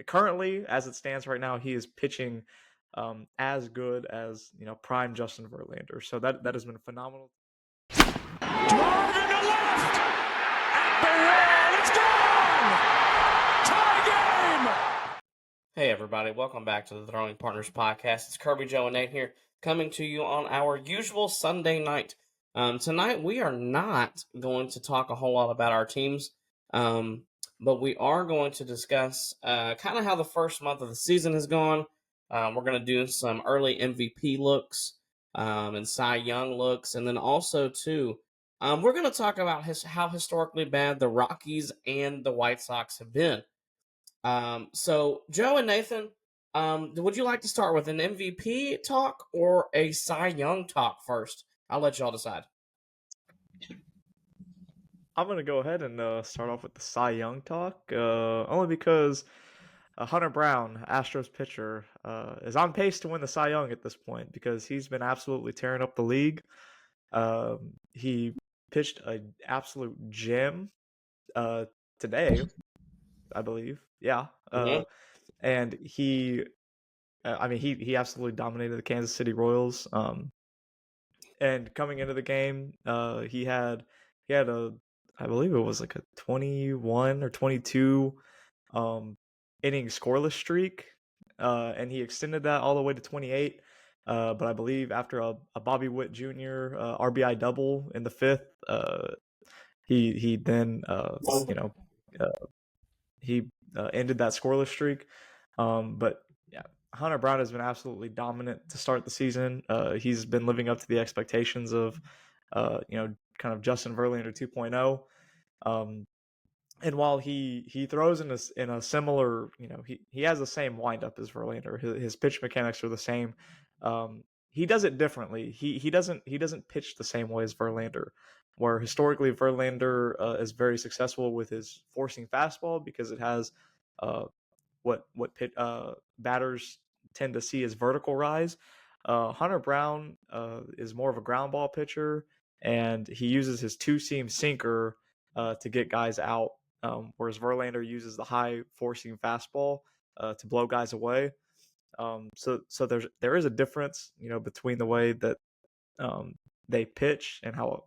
currently, as it stands right now, he is pitching as good as prime Justin Verlander. So that has been phenomenal. Drive into left. At the wall. It's gone. Tie game. Hey everybody, welcome back to the Throwing Partners Podcast. It's Kirby, Joe, and Nate here, coming to you on our usual Sunday night. Tonight we are not going to talk a whole lot about our teams, but we are going to discuss kind of how the first month of the season has gone. We're going to do some early MVP looks and Cy Young looks, and then also too, we're going to talk about how historically bad the Rockies and the White Sox have been. So Joe and Nathan, would you like to start with an MVP talk or a Cy Young talk first? I'll let y'all decide. I'm going to go ahead and start off with the Cy Young talk, only because Hunter Brown, Astros pitcher, is on pace to win the Cy Young at this point because he's been absolutely tearing up the league. He pitched an absolute gem today, I believe. Yeah. And he absolutely dominated the Kansas City Royals. And coming into the game, he had I believe it was like a 21 or 22 inning scoreless streak, and he extended that all the way to 28. But I believe after a Bobby Witt Jr. RBI double in the fifth, he then ended that scoreless streak. But yeah, Hunter Brown has been absolutely dominant to start the season. He's been living up to the expectations of kind of Justin Verlander 2.0. And while he throws in a similar, he has the same windup as Verlander. His pitch mechanics are the same. He does it differently. He doesn't pitch the same way as Verlander, where historically Verlander is very successful with his forcing fastball because it has what batters tend to see as vertical rise. Hunter Brown is more of a ground ball pitcher, and he uses his two-seam sinker to get guys out, whereas Verlander uses the high forcing fastball to blow guys away. So there is a difference, between the way that they pitch and how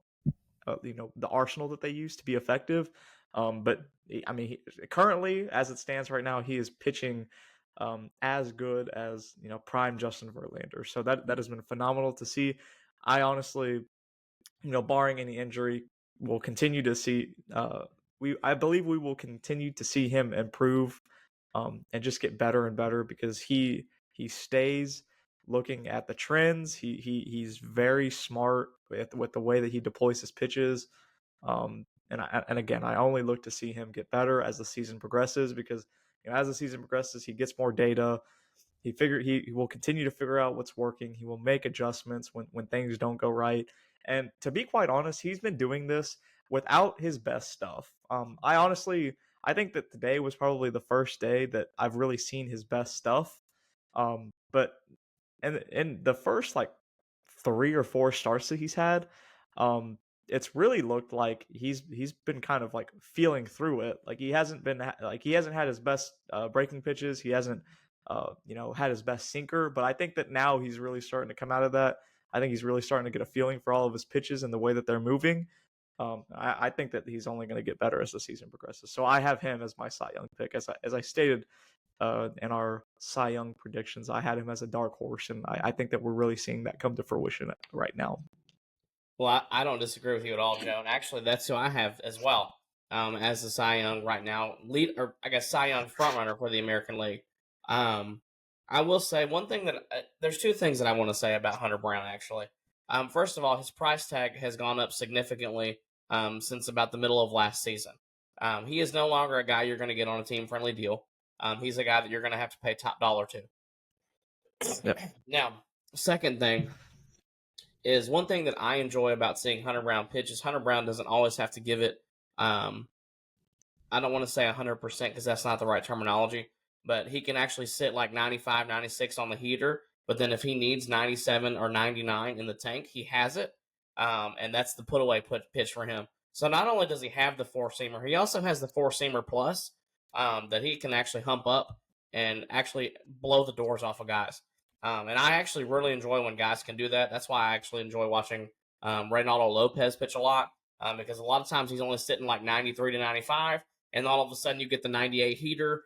the arsenal that they use to be effective. But I mean, currently, as it stands right now, he is pitching as good as prime Justin Verlander. So that has been phenomenal to see. I honestly, barring any injury, will continue to see. I believe we will continue to see him improve and just get better and better because he stays looking at the trends. He's very smart with the way that he deploys his pitches. And again, I only look to see him get better as the season progresses because as the season progresses, he gets more data. He will continue to figure out what's working. He will make adjustments when things don't go right. And to be quite honest, he's been doing this without his best stuff. I think that today was probably the first day that I've really seen his best stuff. But in the first like 3 or 4 starts that he's had, it's really looked like he's been kind of like feeling through it. Like he hasn't had his best breaking pitches. He hasn't had his best sinker. But I think that now he's really starting to come out of that. I think he's really starting to get a feeling for all of his pitches and the way that they're moving. I think that he's only going to get better as the season progresses. So I have him as my Cy Young pick. As I stated in our Cy Young predictions, I had him as a dark horse, and I think that we're really seeing that come to fruition right now. Well, I don't disagree with you at all, Joe. And actually, that's who I have as well as the Cy Young right now Cy Young frontrunner for the American League. I will say one thing that there's 2 things that I want to say about Hunter Brown. Actually, first of all, his price tag has gone up significantly since about the middle of last season. He is no longer a guy you're going to get on a team-friendly deal. He's a guy that you're going to have to pay top dollar to. Yep. Now, second thing is one thing that I enjoy about seeing Hunter Brown pitch is Hunter Brown doesn't always have to give it, I don't want to say 100% because that's not the right terminology, but he can actually sit like 95, 96 on the heater, but then if he needs 97 or 99 in the tank, he has it, and that's the put-away pitch for him. So not only does he have the four-seamer, he also has the four-seamer plus that he can actually hump up and actually blow the doors off of guys. And I actually really enjoy when guys can do that. That's why I actually enjoy watching Reynaldo Lopez pitch a lot, because a lot of times he's only sitting like 93 to 95, and all of a sudden you get the 98 heater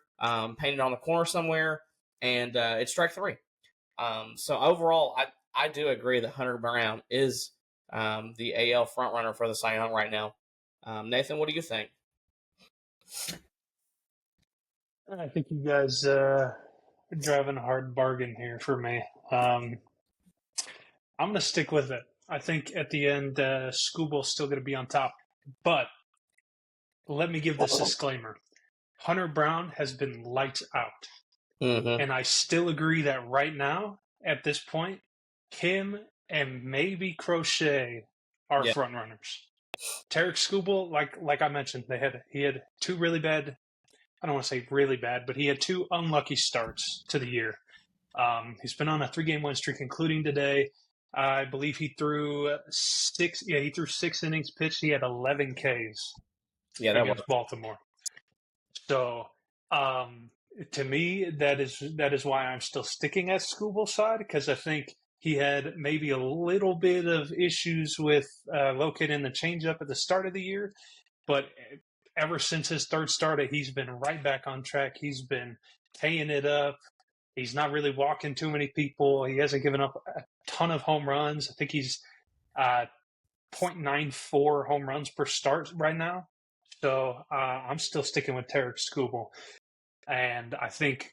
painted on the corner somewhere, and it's strike three. So overall, I do agree that Hunter Brown is the AL frontrunner for the Cy Young right now. Nathan, what do you think? I think you guys are driving a hard bargain here for me. I'm going to stick with it. I think at the end, Scooble's still going to be on top. But let me give this disclaimer. Hunter Brown has been lights out. Mm-hmm. And I still agree that right now, at this point, him and maybe Crochet are front runners. Tarek Skubal, like I mentioned, he had two really bad, I don't want to say really bad, but he had two unlucky starts to the year. He's been on a 3-game win streak, including today. I believe he threw 6 innings pitched. He had 11 Ks against Baltimore. So, to me, that is why I'm still sticking at Scooble's side, because I think he had maybe a little bit of issues with locating the changeup at the start of the year, but ever since his third start, he's been right back on track. He's been teeing it up. He's not really walking too many people. He hasn't given up a ton of home runs. I think he's 0.94 home runs per start right now. So I'm still sticking with Tarek Skubal. And I think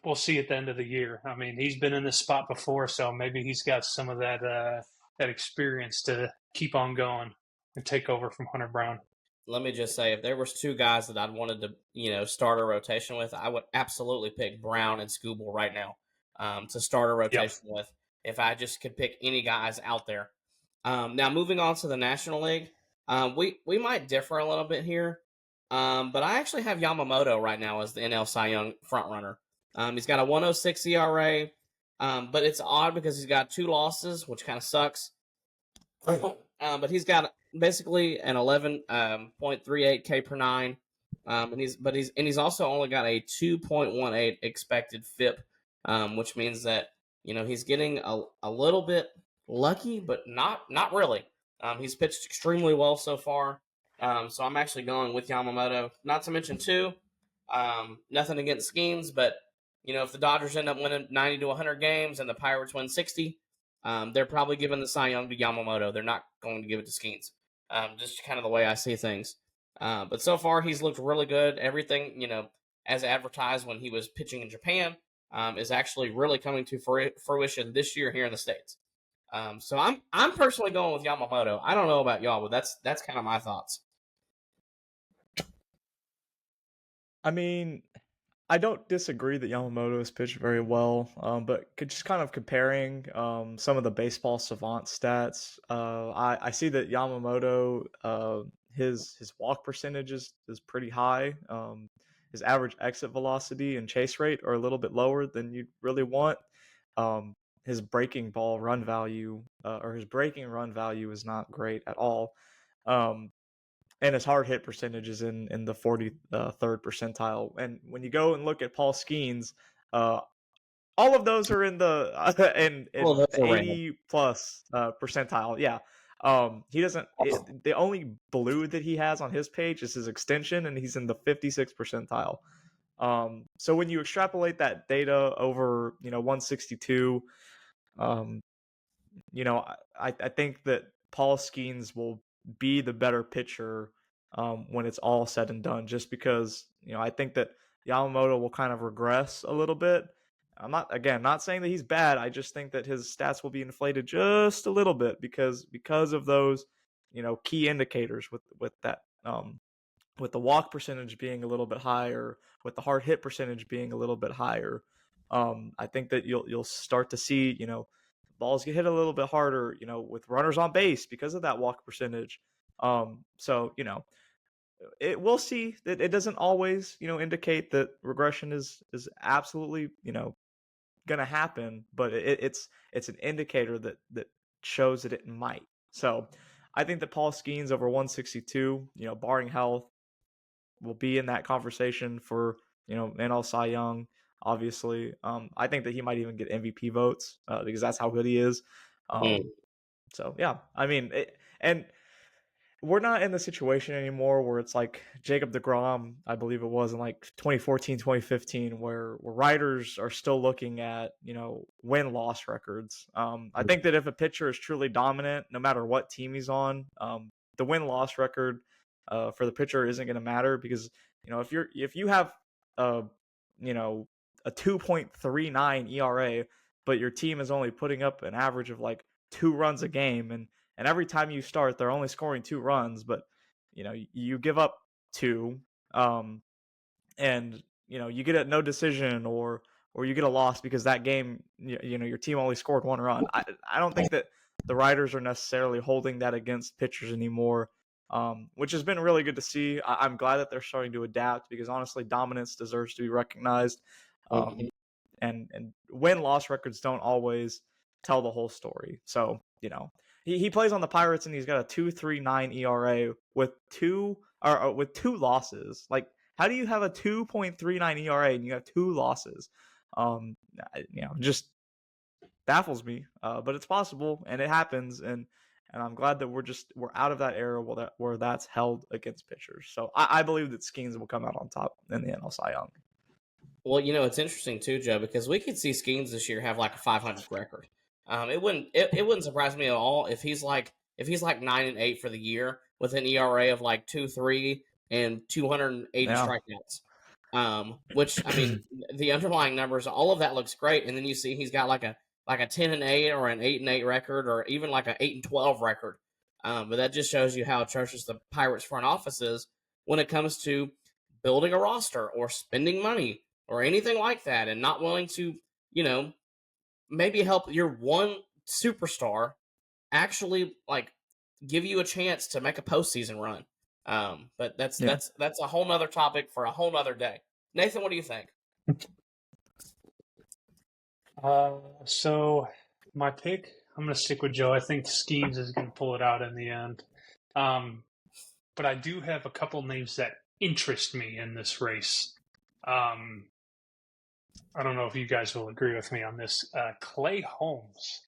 we'll see at the end of the year. I mean, he's been in this spot before, so maybe he's got some of that experience to keep on going and take over from Hunter Brown. Let me just say, if there was two guys that I'd wanted to, start a rotation with, I would absolutely pick Brown and Skubal right now to start a rotation with. If I just could pick any guys out there. Now, moving on to the National League, we might differ a little bit here, but I actually have Yamamoto right now as the NL Cy Young frontrunner. He's got a 1.06 ERA, but it's odd because he's got 2 losses, which kind of sucks. But he's got basically an 11.38 K per 9, and he's also only got a 2.18 expected FIP, which means that he's getting a little bit lucky, but not really. He's pitched extremely well so far, so I'm actually going with Yamamoto. Not to mention too, nothing against Skeens, but if the Dodgers end up winning 90 to 100 games and the Pirates win 60. They're probably giving the Cy Young to Yamamoto. They're not going to give it to Skeens. Just kind of the way I see things. But so far, he's looked really good. Everything, as advertised when he was pitching in Japan, is actually really coming to fruition this year here in the States. So I'm personally going with Yamamoto. I don't know about y'all, but that's kind of my thoughts. I mean, I don't disagree that Yamamoto has pitched very well, but just kind of comparing some of the baseball savant stats, I see that Yamamoto, his walk percentage is pretty high. His average exit velocity and chase rate are a little bit lower than you'd really want. His breaking ball run value, or his breaking run value, is not great at all. And his hard hit percentage is in the 43rd percentile. And when you go and look at Paul Skeens, all of those are in the in the 80 plus percentile. Yeah. He doesn't. The only blue that he has on his page is his extension, and he's in the 56th percentile. So when you extrapolate that data over, 162, I think that Paul Skeens will be the better pitcher when it's all said and done, just because I think that Yamamoto will kind of regress a little bit. I'm not saying that he's bad. I just think that his stats will be inflated just a little bit because of those key indicators with that with the walk percentage being a little bit higher, with the hard hit percentage being a little bit higher. I think that you'll start to see balls get hit a little bit harder, with runners on base because of that walk percentage. So we'll see that it doesn't always, indicate that regression is absolutely, going to happen, but it's an indicator that shows that it might. So I think that Paul Skeens over 162, barring health, will be in that conversation for NL Cy Young, obviously. I think that he might even get MVP votes because that's how good he is. So yeah, I mean, and we're not in the situation anymore where it's like Jacob deGrom, I believe it was in like 2014, 2015, where writers are still looking at, win-loss records. I think that if a pitcher is truly dominant, no matter what team he's on, the win-loss record for the pitcher isn't going to matter because, if you have a, a 2.39 ERA, but your team is only putting up an average of like 2 runs a game, and every time you start, they're only scoring 2 runs, but you give up 2, and you get a no decision or you get a loss because that game, your team only scored 1 run. I don't think that the writers are necessarily holding that against pitchers anymore, which has been really good to see. I'm glad that they're starting to adapt because honestly, dominance deserves to be recognized. And win-loss records don't always tell the whole story. So, he plays on the Pirates and he's got a 2.39 ERA with two losses. Like, how do you have a 2.39 ERA and you have 2 losses? Just baffles me. But it's possible and it happens, and I'm glad that we're out of that era where that's held against pitchers. So I believe that Skeens will come out on top in the NL Cy Young. Well, it's interesting too, Joe, because we could see Skeens this year have like a 500 record. It wouldn't surprise me at all if he's like 9-8 for the year with an ERA of like 2.3 and 280 strikeouts. Which I mean, the underlying numbers, all of that looks great, and then you see he's got like a 10-8 or an 8-8 record, or even like an 8-12 record. But that just shows you how atrocious the Pirates front office is when it comes to building a roster or spending money or anything like that, and not willing to, maybe help your one superstar actually like give you a chance to make a postseason run. But that's a whole nother topic for a whole nother day. Nathan, what do you think? So my pick, I'm going to stick with Joe. I think Skeens is going to pull it out in the end. But I do have a couple names that interest me in this race. I don't know if you guys will agree with me on this. Clay Holmes,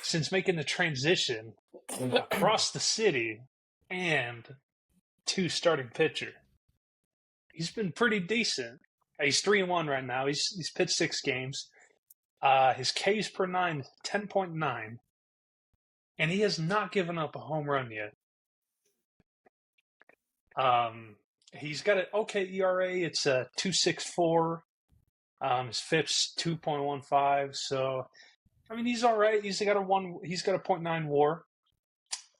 since making the transition across the city and to starting pitcher, he's been pretty decent. He's 3-1 right now. He's pitched 6 games. His Ks per 9, 10.9. And he has not given up a home run yet. He's got an okay ERA. It's a 2.64. His FIP's 2.15. So, I mean, he's all right. He's got a 0.9 WAR.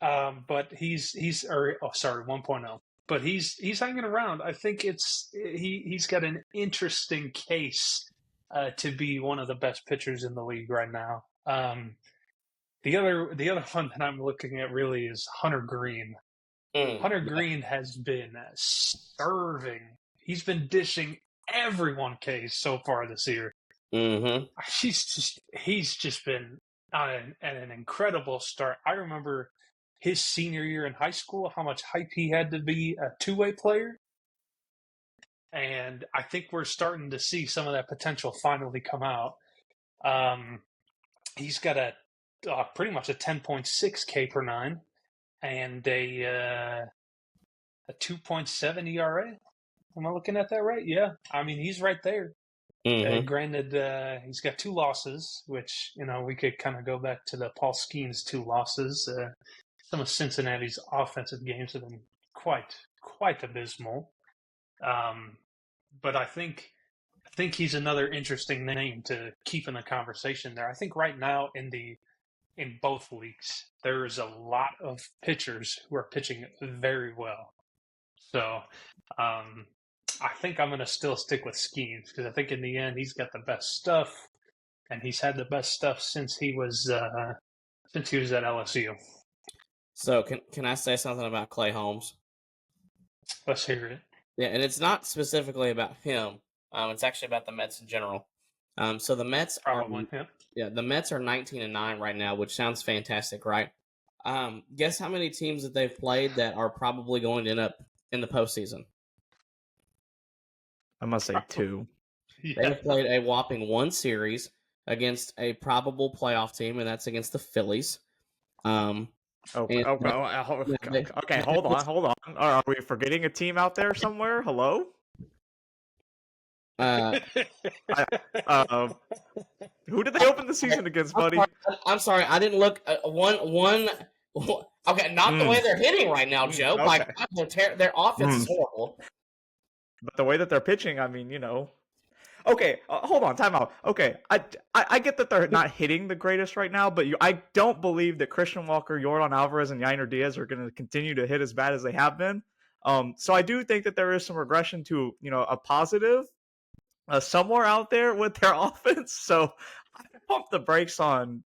But he's 1.0. But he's hanging around. I think he's got an interesting case to be one of the best pitchers in the league right now. The other one that I'm looking at really is Hunter Green. Hunter Green has been serving. He's been dishing everyone Ks so far this year. Mm-hmm. He's just been on an incredible start. I remember his senior year in high school, how much hype he had to be a two-way player. And I think we're starting to see some of that potential finally come out. He's got pretty much a 10.6 K per 9 and a 2.7 ERA. Am I looking at that right? Yeah. I mean, he's right there. Mm-hmm. Granted, he's got 2 losses, which, we could kind of go back to the Paul Skeens 2 losses. Some of Cincinnati's offensive games have been quite abysmal. But I think he's another interesting name to keep in the conversation there. I think right now in both leagues, there is a lot of pitchers who are pitching very well. So I think I'm going to still stick with Skeens because I think in the end he's got the best stuff, and he's had the best stuff since he was at LSU. So can I say something about Clay Holmes? Let's hear it. Yeah, and it's not specifically about him. It's actually about the Mets in general. So the Mets the Mets are 19-9 right now, which sounds fantastic, right? Guess how many teams that they've played that are probably going to end up in the postseason? I must say 2. They have played a whopping 1 series against a probable playoff team, and that's against the Phillies. Okay, And okay, hold on. Are we forgetting a team out there somewhere? Hello? uh, Who did they open the season against, buddy? I'm sorry, I didn't look. One. Okay, not the way they're hitting right now, Joe. Okay. Like their offense is horrible. But the way that they're pitching, I mean, Okay, hold on, time out. Okay, I get that they're not hitting the greatest right now, but I don't believe that Christian Walker, Yordan Alvarez, and Yainer Diaz are going to continue to hit as bad as they have been. So I do think that there is some regression to a positive somewhere out there with their offense. So I pump the brakes on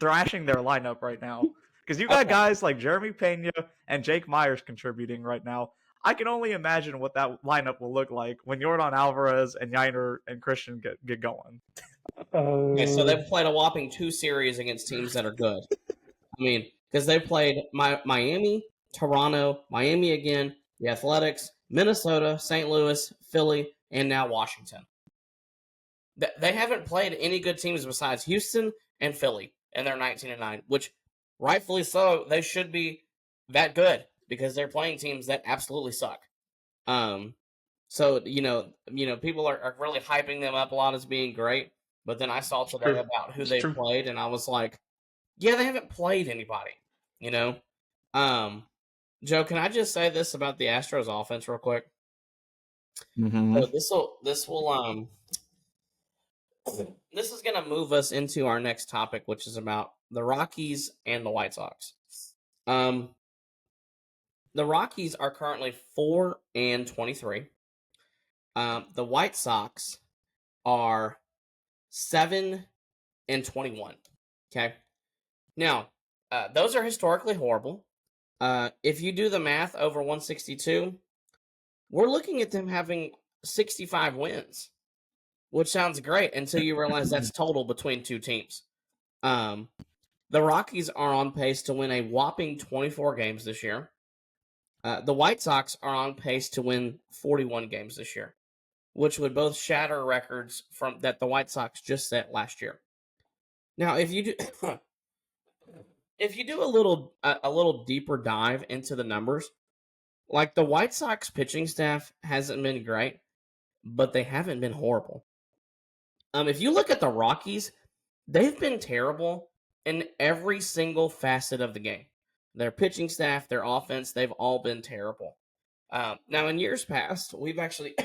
thrashing their lineup right now because you got guys like Jeremy Pena and Jake Myers contributing right now. I can only imagine what that lineup will look like when Yordan Alvarez and Yainer and Christian get going. Okay, so they've played a whopping 2 series against teams that are good. I mean, because they've played Miami, Toronto, Miami again, the Athletics, Minnesota, St. Louis, Philly, and now Washington. They haven't played any good teams besides Houston and Philly, and they're 19-9, which rightfully so, they should be that good because they're playing teams that absolutely suck. So people are really hyping them up a lot as being great, but then I saw today about who they played, and I was like, yeah, they haven't played anybody. Joe, can I just say this about the Astros offense real quick? Mm-hmm. So this is going to move us into our next topic, which is about the Rockies and the White Sox. The Rockies are currently 4-23. The White Sox are 7-21. Okay. Now, those are historically horrible. If you do the math over 162, we're looking at them having 65 wins, which sounds great until you realize that's total between 2 teams. The Rockies are on pace to win a whopping 24 games this year. The White Sox are on pace to win 41 games this year, which would both shatter records from that the White Sox just set last year. Now, if you do a little deeper dive into the numbers, like the White Sox pitching staff hasn't been great, but they haven't been horrible. If you look at the Rockies, they've been terrible in every single facet of the game. Their pitching staff, their offense, they've all been terrible. Now, in years past, we've actually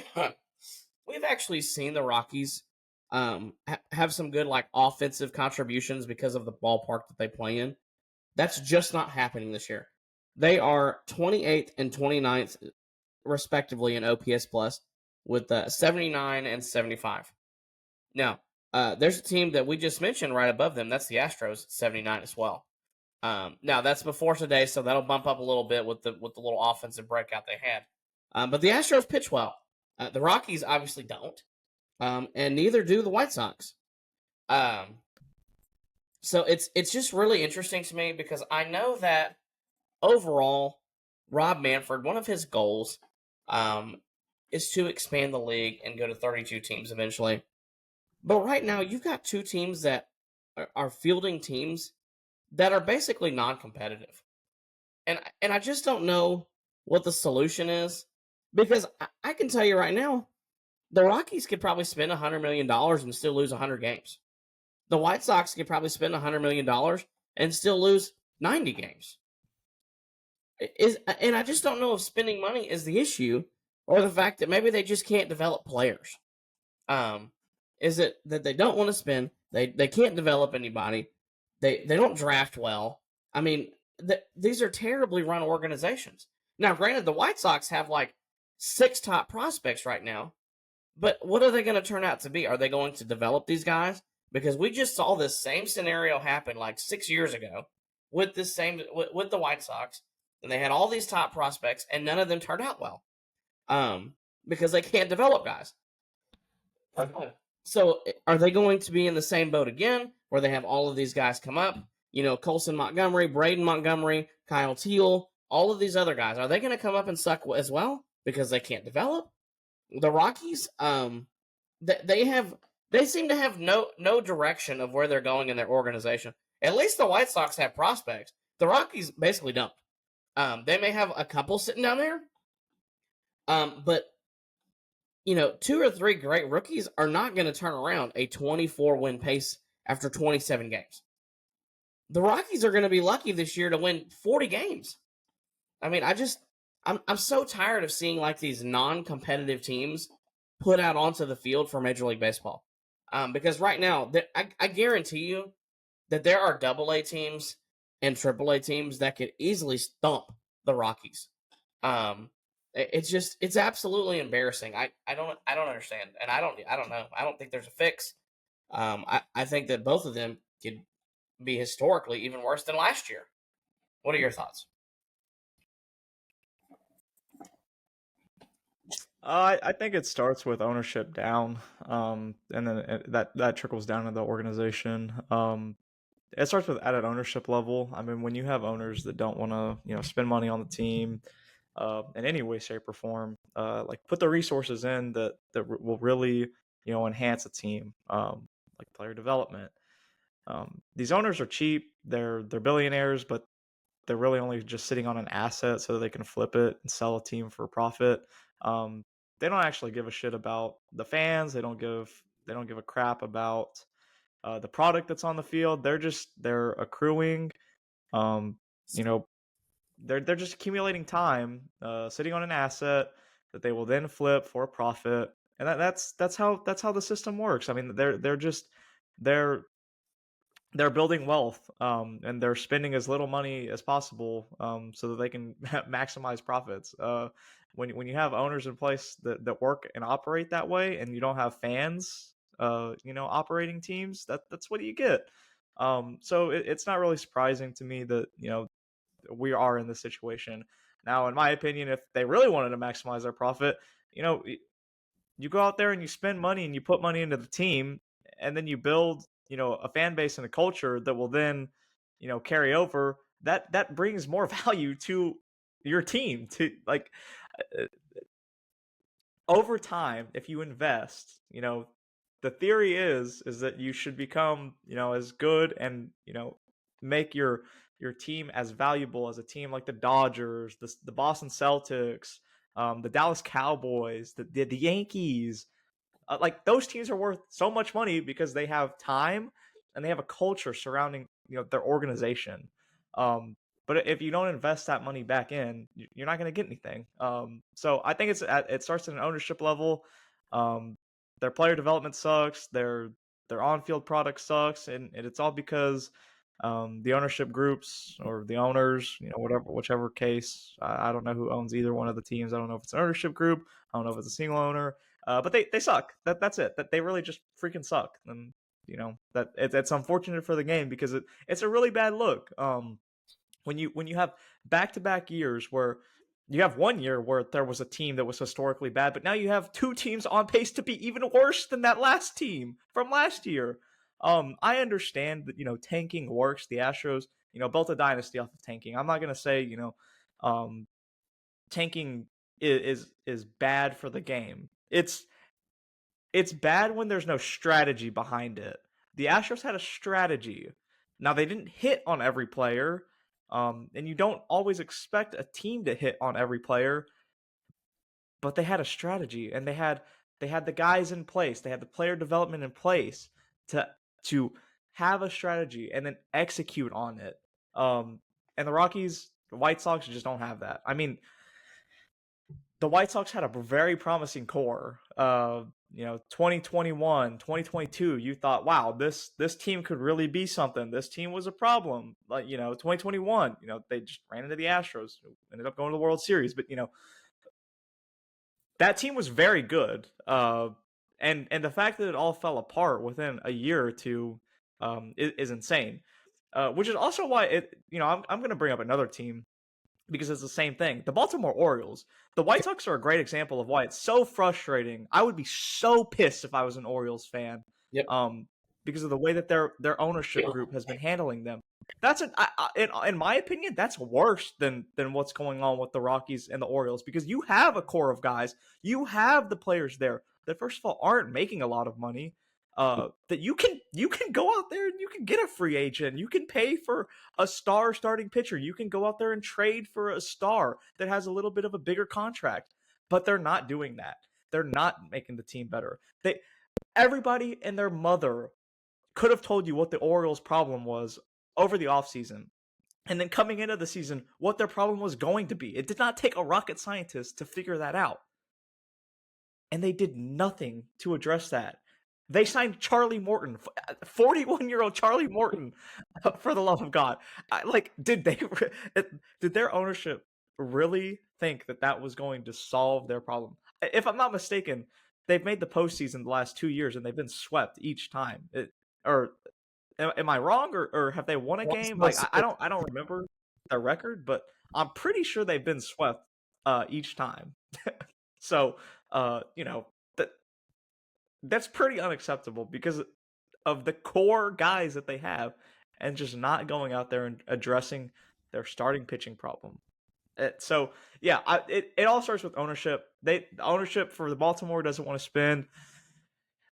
seen the Rockies have some good offensive contributions because of the ballpark that they play in. That's just not happening this year. They are 28th and 29th, respectively, in OPS plus with 79 and 75. Now, there's a team that we just mentioned right above them. That's the Astros, 79 as well. Now, that's before today, so that'll bump up a little bit with the little offensive breakout they had. But the Astros pitch well. The Rockies obviously don't, and neither do the White Sox. So it's just really interesting to me because I know that overall, Rob Manfred, one of his goals is to expand the league and go to 32 teams eventually. But right now, you've got 2 teams that are fielding teams that are basically non-competitive. And I just don't know what the solution is because I can tell you right now, the Rockies could probably spend $100 million and still lose 100 games. The White Sox could probably spend $100 million and still lose 90 games. And I just don't know if spending money is the issue or the fact that maybe they just can't develop players. Is it that they don't want to spend? They can't develop anybody. They don't draft well. I mean, these are terribly run organizations. Now, granted, the White Sox have 6 top prospects right now, but what are they going to turn out to be? Are they going to develop these guys? Because we just saw this same scenario happen 6 years ago with with the White Sox, and they had all these top prospects, and none of them turned out well, because they can't develop guys. So, are they going to be in the same boat again, where they have all of these guys come up? Colson Montgomery, Braden Montgomery, Kyle Teal, all of these other guys. Are they going to come up and suck as well because they can't develop? the Rockies, they seem to have no direction of where they're going in their organization. At least the White Sox have prospects. The Rockies basically don't. They may have a couple sitting down there, but 2 or 3 great rookies are not going to turn around a 24 win pace after 27 games. The Rockies are going to be lucky this year to win 40 games. I mean, I'm so tired of seeing like these non-competitive teams put out onto the field for Major League Baseball. Because right now, I guarantee you that there are AA teams and AAA teams that could easily stomp the Rockies. It's absolutely embarrassing. I don't understand, and I don't know. I don't think there's a fix. I think that both of them could be historically even worse than last year. What are your thoughts? I think it starts with ownership down, and then that trickles down to the organization. It starts with at an ownership level. I mean, when you have owners that don't want to, spend money on the team, in any way, shape, or form, like put the resources in that will really, enhance a team, like player development. These owners are cheap. They're billionaires, but they're really only just sitting on an asset so that they can flip it and sell a team for profit. They don't actually give a shit about the fans. They don't give a crap about the product that's on the field. They're accruing. Um, you know, they're just accumulating time, sitting on an asset that they will then flip for a profit, and that's how the system works. I mean, they're they're building wealth, and they're spending as little money as possible, so that they can maximize profits. When you have owners in place that work and operate that way, and you don't have fans, operating teams, that's what you get. So it's not really surprising to me that we are in this situation now. In my opinion, if they really wanted to maximize their profit, you go out there and you spend money and you put money into the team, and then you build a fan base and a culture that will then carry over. That brings more value to your team, to like uh, over time. If you invest, the theory is that you should become as good, and make your team as valuable as a team like the Dodgers, the Boston Celtics, the Dallas Cowboys, the Yankees. Like those teams are worth so much money because they have time and they have a culture surrounding their organization. But if you don't invest that money back in, you're not going to get anything. So I think it starts at an ownership level. Um, their player development sucks. Their on-field product sucks, and it's all because the ownership groups or the owners, whichever case. I don't know who owns either one of the teams. I don't know if it's an ownership group. I don't know if it's a single owner. But they suck. That's it. That they really just freaking suck. And that it's unfortunate for the game because it's a really bad look. When you have back-to-back years where you have one year where there was a team that was historically bad, but now you have 2 teams on pace to be even worse than that last team from last year. I understand that tanking works. The Astros built a dynasty off of tanking. I'm not gonna say um, tanking is bad for the game. It's bad when there's no strategy behind it. The Astros had a strategy. Now they didn't hit on every player, and you don't always expect a team to hit on every player, but they had a strategy, and they had the guys in place. They had the player development in place to have a strategy and then execute on it. And the White Sox just don't have that. I mean, the White Sox had a very promising core. 2021, 2022, you thought, wow, this team could really be something. This team was a problem. Like, 2021, they just ran into the Astros, who ended up going to the World Series. But, that team was very good. And the fact that it all fell apart within a year or two is insane. Which is also why I'm going to bring up another team because it's the same thing. The Baltimore Orioles. The White Sox are a great example of why it's so frustrating. I would be so pissed if I was an Orioles fan. Yep. Because of the way that their ownership group has been handling them. in my opinion, that's worse than what's going on with the Rockies and the Orioles, because you have a core of guys, you have the players there that first of all aren't making a lot of money. That you can go out there and you can get a free agent, you can pay for a star starting pitcher, you can go out there and trade for a star that has a little bit of a bigger contract, but they're not doing that. They're not making the team better. Everybody and their mother could have told you what the Orioles' problem was over the offseason. And then coming into the season, what their problem was going to be. It did not take a rocket scientist to figure that out. And they did nothing to address that. They signed Charlie Morton, 41-year-old Charlie Morton, for the love of God. Did their ownership really think that was going to solve their problem? If I'm not mistaken, they've made the postseason the last 2 years and they've been swept each time. Or am I wrong, or have they won a game? I don't remember their record, but I'm pretty sure they've been swept each time. So that's pretty unacceptable because of the core guys that they have, and just not going out there and addressing their starting pitching problem. So yeah, it all starts with ownership. The ownership for the Baltimore doesn't want to spend.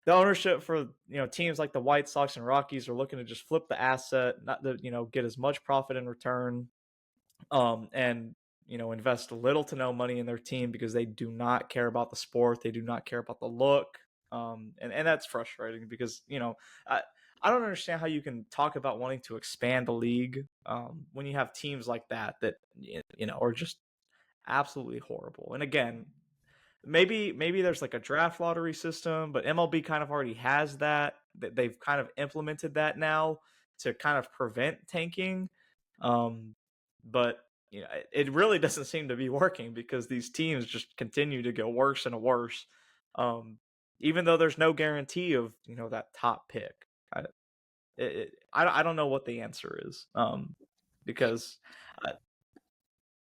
The ownership for teams like the White Sox and Rockies are looking to just flip the asset, not to get as much profit in return, and invest little to no money in their team because they do not care about the sport. They do not care about the look, and that's frustrating because I don't understand how you can talk about wanting to expand the league when you have teams like that are just absolutely horrible. And again, maybe there's like a draft lottery system, but MLB kind of already has that. They've kind of implemented that now to kind of prevent tanking. But it really doesn't seem to be working because these teams just continue to get worse and worse. Even though there's no guarantee of that top pick. I don't know what the answer is. Because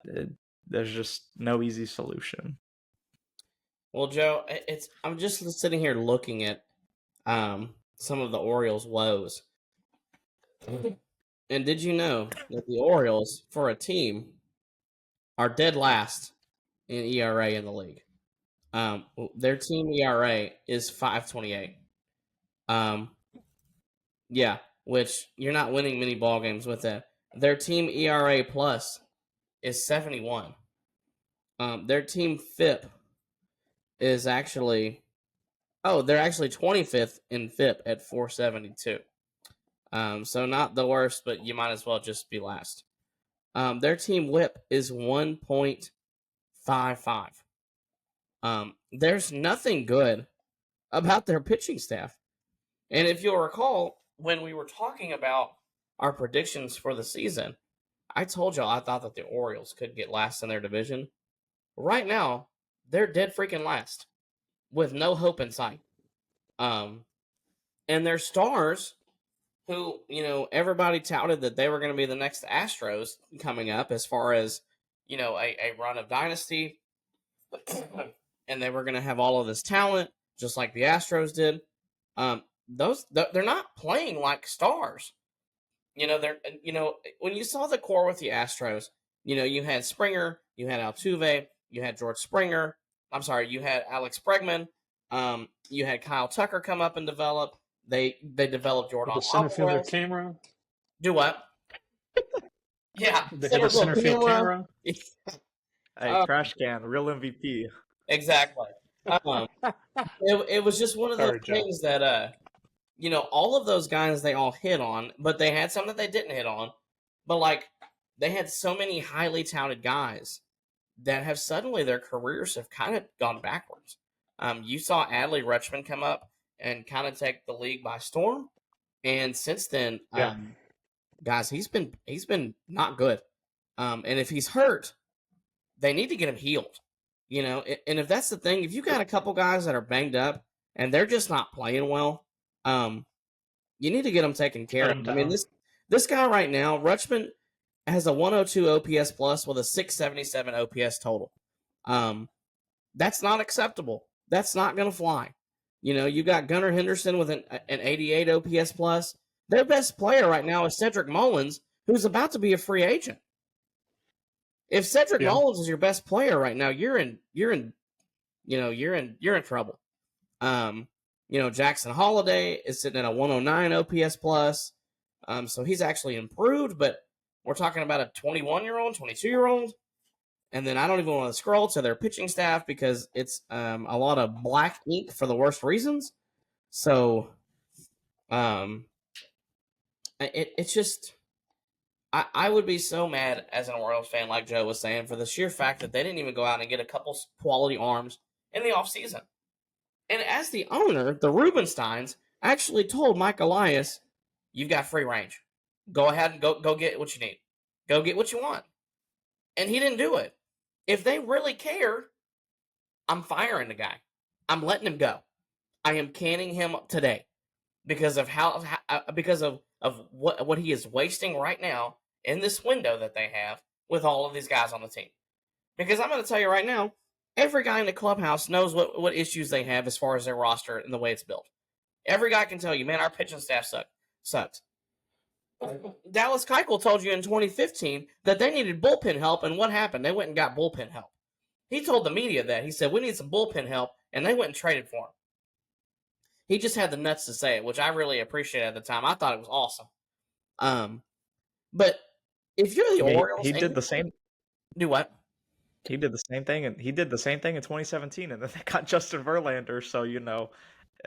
there's just no easy solution. Well, Joe, I'm just sitting here looking at some of the Orioles' woes. And did you know that the Orioles, for a team, are dead last in ERA in the league? Their team ERA is 5.28. Yeah, which you're not winning many ball games with that. Their team ERA plus is 71. Their team FIP is actually, they're actually 25th in FIP at 472. So not the worst, but you might as well just be last. Their team WHIP is 1.55. There's nothing good about their pitching staff. And if you'll recall, when we were talking about our predictions for the season, I told y'all I thought that the Orioles could get last in their division. Right now, they're dead freaking last with no hope in sight. And their stars, who, everybody touted that they were going to be the next Astros coming up as far as, a run of dynasty. And they were going to have all of this talent, just like the Astros did. They're not playing like stars. When you saw the core with the Astros, you had Springer, you had Altuve, you had George Springer. I'm sorry, you had Alex Bregman. You had Kyle Tucker come up and develop. They developed Jordan. The center fielder camera. Do what? Yeah, They have a center field camera. Hey, trash can, real MVP. Exactly. It was just one of those things that all of those guys they all hit on, but they had some that they didn't hit on. But they had so many highly touted guys that have suddenly their careers have kind of gone backwards. You saw Adley Rutschman come up and kind of take the league by storm, and since then, guys, he's been not good. And if he's hurt, they need to get him healed. And if that's the thing, if you got a couple guys that are banged up and they're just not playing well, you need to get them taken care of. I mean, this guy right now, Rutschman, has a 102 OPS plus with a 677 OPS total. That's not acceptable. That's not going to fly. You got Gunnar Henderson with an 88 OPS plus. Their best player right now is Cedric Mullins who's about to be a free agent. If Cedric Yeah. Mullins is your best player right now, you're in trouble. Jackson Holiday is sitting at a 109 OPS plus. So he's actually improved, but we're talking about a 21-year-old, 22-year-old. And then I don't even want to scroll to their pitching staff because it's a lot of black ink for the worst reasons. So it's just I would be so mad as an Orioles fan, like Joe was saying, for the sheer fact that they didn't even go out and get a couple quality arms in the offseason. And as the owner, the Rubensteins actually told Mike Elias, "You've got free range. Go ahead and go get what you need. Go get what you want." And he didn't do it. If they really care, I'm firing the guy. I'm letting him go. I am canning him today because of because of what he is wasting right now in this window that they have with all of these guys on the team. Because I'm going to tell you right now, every guy in the clubhouse knows what issues they have as far as their roster and the way it's built. Every guy can tell you, man, our pitching staff sucks. Dallas Keuchel told you in 2015 that they needed bullpen help, and what happened? They went and got bullpen help. He told the media that. He said, we need some bullpen help, and they went and traded for him. He just had the nuts to say it, which I really appreciated at the time. I thought it was awesome. But if you're the Orioles, he did the same. Do what? He did the same thing, and he did the same thing in 2017, and then they got Justin Verlander. So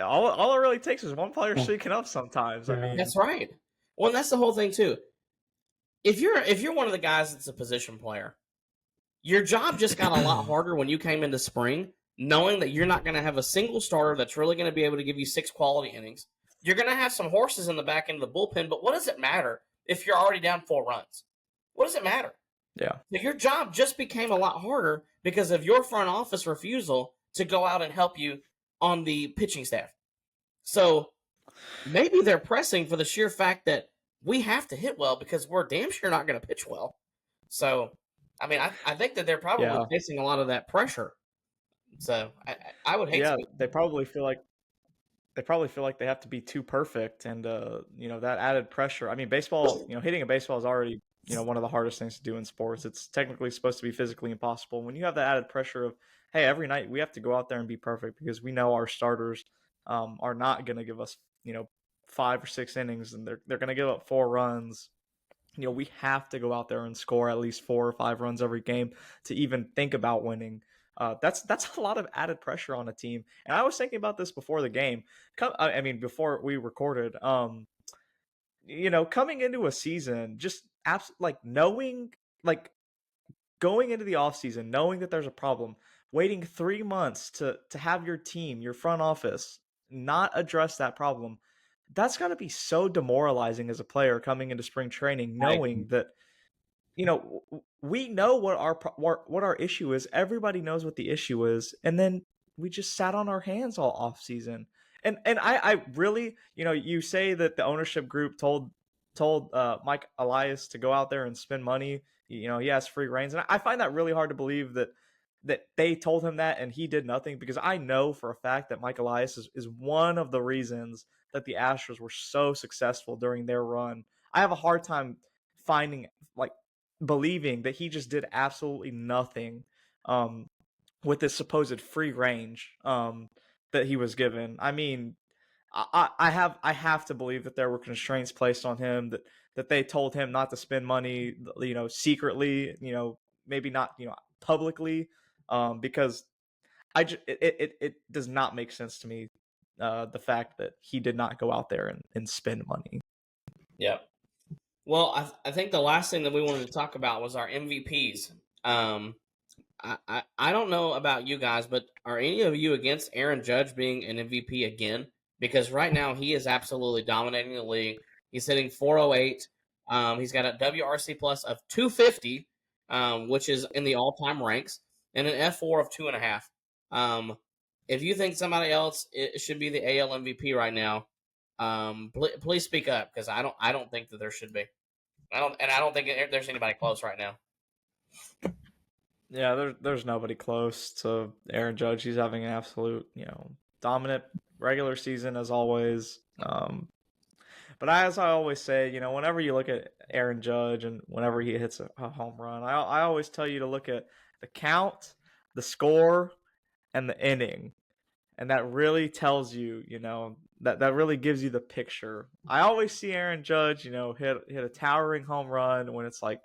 all it really takes is one player shaking up sometimes. I mean, that's right. Well, and that's the whole thing too. If you're one of the guys that's a position player, your job just got a lot harder when you came into spring, knowing that you're not going to have a single starter that's really going to be able to give you 6 quality innings. You're going to have some horses in the back end of the bullpen, but what does it matter if you're already down 4 runs? What does it matter? Yeah. So your job just became a lot harder because of your front office refusal to go out and help you on the pitching staff. So maybe they're pressing for the sheer fact that we have to hit well because we're damn sure not going to pitch well. So, I mean, I think that they're probably facing a lot of that pressure. So I would hate to. They probably feel like they have to be too perfect, and that added pressure. I mean, baseball, hitting a baseball is already one of the hardest things to do in sports. It's technically supposed to be physically impossible. When you have the added pressure of, hey, every night we have to go out there and be perfect because we know our starters are not going to give us 5 or 6 innings, and they're going to give up 4 runs. We have to go out there and score at least 4 or 5 runs every game to even think about winning. That's a lot of added pressure on a team. And I was thinking about this before the game. Before we recorded. Coming into a season, just knowing, going into the offseason, knowing that there's a problem, waiting 3 months to have your team, your front office, not address that problem. That's got to be so demoralizing as a player coming into spring training, knowing that, we know what our issue is. Everybody knows what the issue is, and then we just sat on our hands all off season. And I really, you say that the ownership group told Mike Elias to go out there and spend money. He has free reins, and I find that really hard to believe that they told him that and he did nothing, because I know for a fact that Mike Elias is one of the reasons that the Astros were so successful during their run. I have a hard time believing that he just did absolutely nothing with this supposed free range that he was given. I mean, I have to believe that there were constraints placed on him, that they told him not to spend money, secretly, maybe not, publicly, because it does not make sense to me, the fact that he did not go out there and spend money. Yeah. Well, I think the last thing that we wanted to talk about was our MVPs. I don't know about you guys, but are any of you against Aaron Judge being an MVP again? Because right now he is absolutely dominating the league. He's hitting 408. He's got a WRC plus of 250, which is in the all-time ranks, and an F4 of 2.5. If you think somebody else should be the AL MVP right now, please speak up, because I don't think that there should be. I don't think there's anybody close right now. Yeah, there's nobody close to Aaron Judge. He's having an absolute, dominant regular season as always. But as I always say, whenever you look at Aaron Judge and whenever he hits a home run, I always tell you to look at the count, the score, and the inning. And that really tells you, that really gives you the picture. I always see Aaron Judge, hit a towering home run when it's like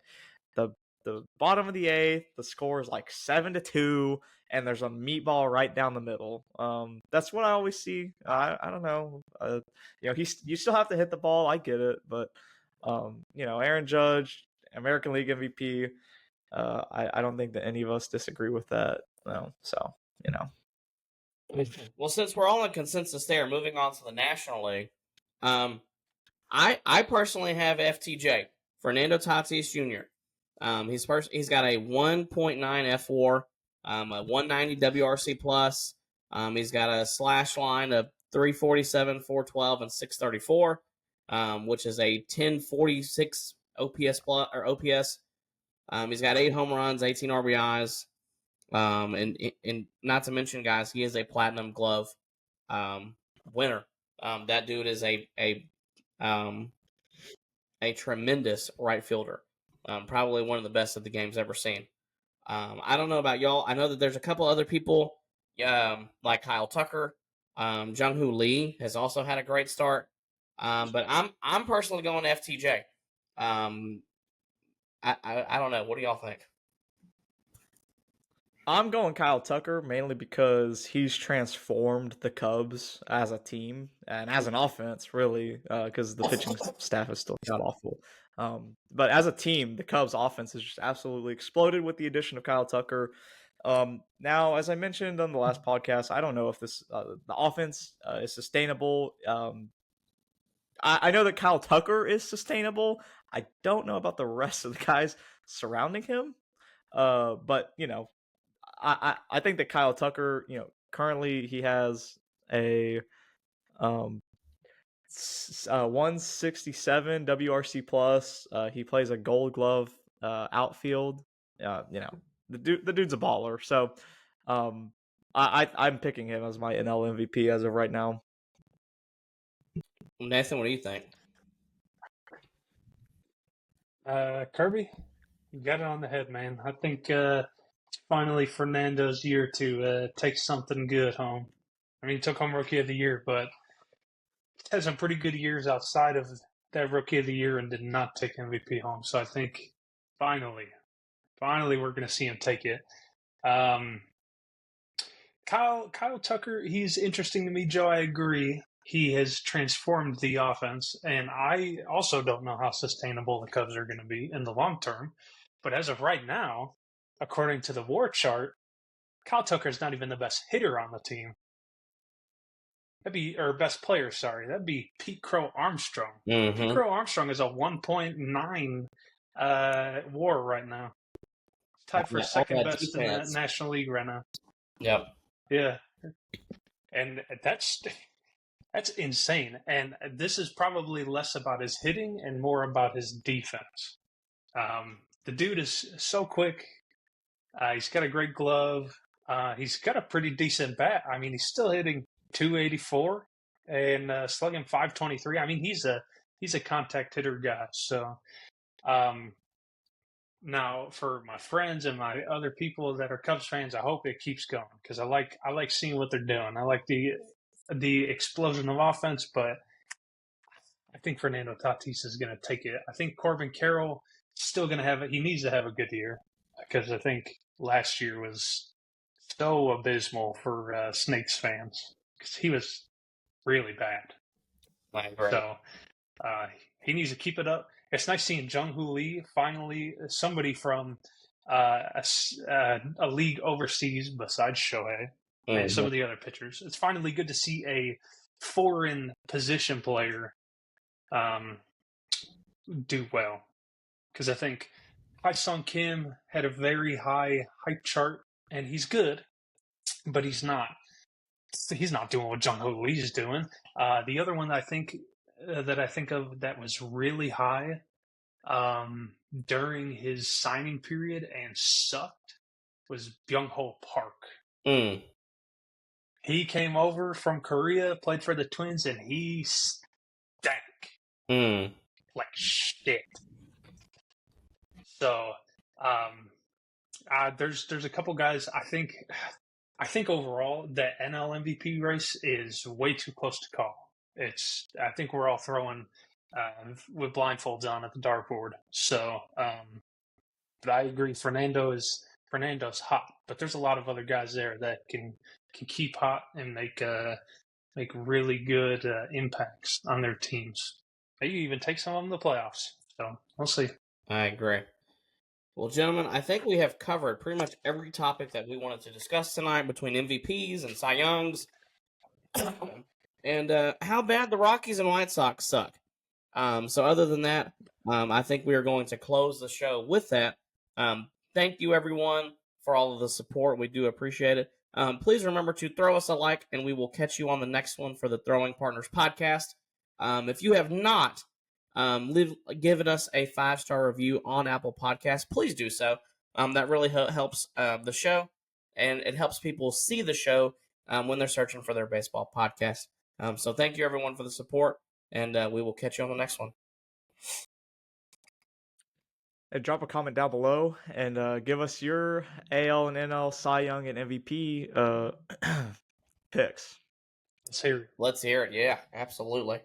the the bottom of the eighth, the score is like 7-2, and there's a meatball right down the middle. That's what I always see. I don't know. You still have to hit the ball. I get it, but Aaron Judge, American League MVP. I don't think that any of us disagree with that. No, so you know. Well, since we're all in consensus there, moving on to the National League, I personally have FTJ, Fernando Tatis Jr. He's got a 1.9 F4, a 190 WRC plus. He's got a slash line of 347, 412, and 634, which is a 1046 OPS plus or OPS. He's got 8 home runs, 18 RBIs. And not to mention, guys, he is a Platinum Glove winner. That dude is a tremendous right fielder. Probably one of the best that the game's ever seen. I don't know about y'all. I know that there's a couple other people, like Kyle Tucker. Jung-Hoo Lee has also had a great start. But I'm personally going FTJ. I don't know. What do y'all think? I'm going Kyle Tucker mainly because he's transformed the Cubs as a team and as an offense, really, because the pitching staff is still god awful. But as a team, the Cubs' offense has just absolutely exploded with the addition of Kyle Tucker. Now, as I mentioned on the last podcast, I don't know if this the offense is sustainable. I know that Kyle Tucker is sustainable. I don't know about the rest of the guys surrounding him. But I think that Kyle Tucker, currently he has a 167 WRC plus. He plays a Gold Glove outfield. The dude's a baller. So I'm picking him as my NL MVP as of right now. Nathan, what do you think? Kirby, you got it on the head, man. I think it's finally Fernando's year to take something good home. I mean, he took home Rookie of the Year, but had some pretty good years outside of that Rookie of the Year and did not take MVP home. So I think finally we're going to see him take it. Kyle Tucker, he's interesting to me, Joe. I agree. He has transformed the offense, and I also don't know how sustainable the Cubs are going to be in the long term. But as of right now, according to the WAR chart, Kyle Tucker is not even the best hitter on the team. Best player, sorry. That'd be Pete Crow Armstrong. Mm-hmm. Pete Crow Armstrong is a 1.9 WAR right now. Tied for second best in the National League right now. Yep. Yeah. And that's insane. And this is probably less about his hitting and more about his defense. The dude is so quick. He's got a great glove. He's got a pretty decent bat. I mean, he's still hitting 284 and slugging 523. I mean, he's a contact hitter guy. So now for my friends and my other people that are Cubs fans, I hope it keeps going because I like seeing what they're doing. I like the explosion of offense, but I think Fernando Tatis is going to take it. I think Corbin Carroll still going to have it. He needs to have a good year because I think last year was so abysmal for Snakes fans because he was really bad. So he needs to keep it up. It's nice seeing Jung-Hoo Lee finally, somebody from a league overseas besides Shohei and some of the other pitchers. It's finally good to see a foreign position player do well. Because I think Hai-Sung Kim had a very high hype chart, and he's good, but he's not doing what Jung-Hoo Lee is doing. The other one that I think of that was really high during his signing period and sucked was Byung-Ho Park. He came over from Korea, played for the Twins, and he stank. like shit. So there's a couple guys. I think overall the NL MVP race is way too close to call. I think we're all throwing with blindfolds on at the dartboard. So, but I agree. Fernando's hot, but there's a lot of other guys there that can keep hot and make really good impacts on their teams. Maybe even take some of them to the playoffs. So we'll see. I agree. Well, gentlemen, I think we have covered pretty much every topic that we wanted to discuss tonight between MVPs and Cy Youngs and how bad the Rockies and White Sox suck. So other than that, I think we are going to close the show with that. Thank you, everyone, for all of the support. We do appreciate it. Please remember to throw us a like, and we will catch you on the next one for the Throwing Partners podcast. If you have not given us a 5-star review on Apple Podcasts, please do so. That really helps the show, and it helps people see the show when they're searching for their baseball podcast. So thank you, everyone, for the support, and we will catch you on the next one. And drop a comment down below and give us your AL and NL Cy Young and MVP picks. Let's hear it. Let's hear it. Yeah, absolutely.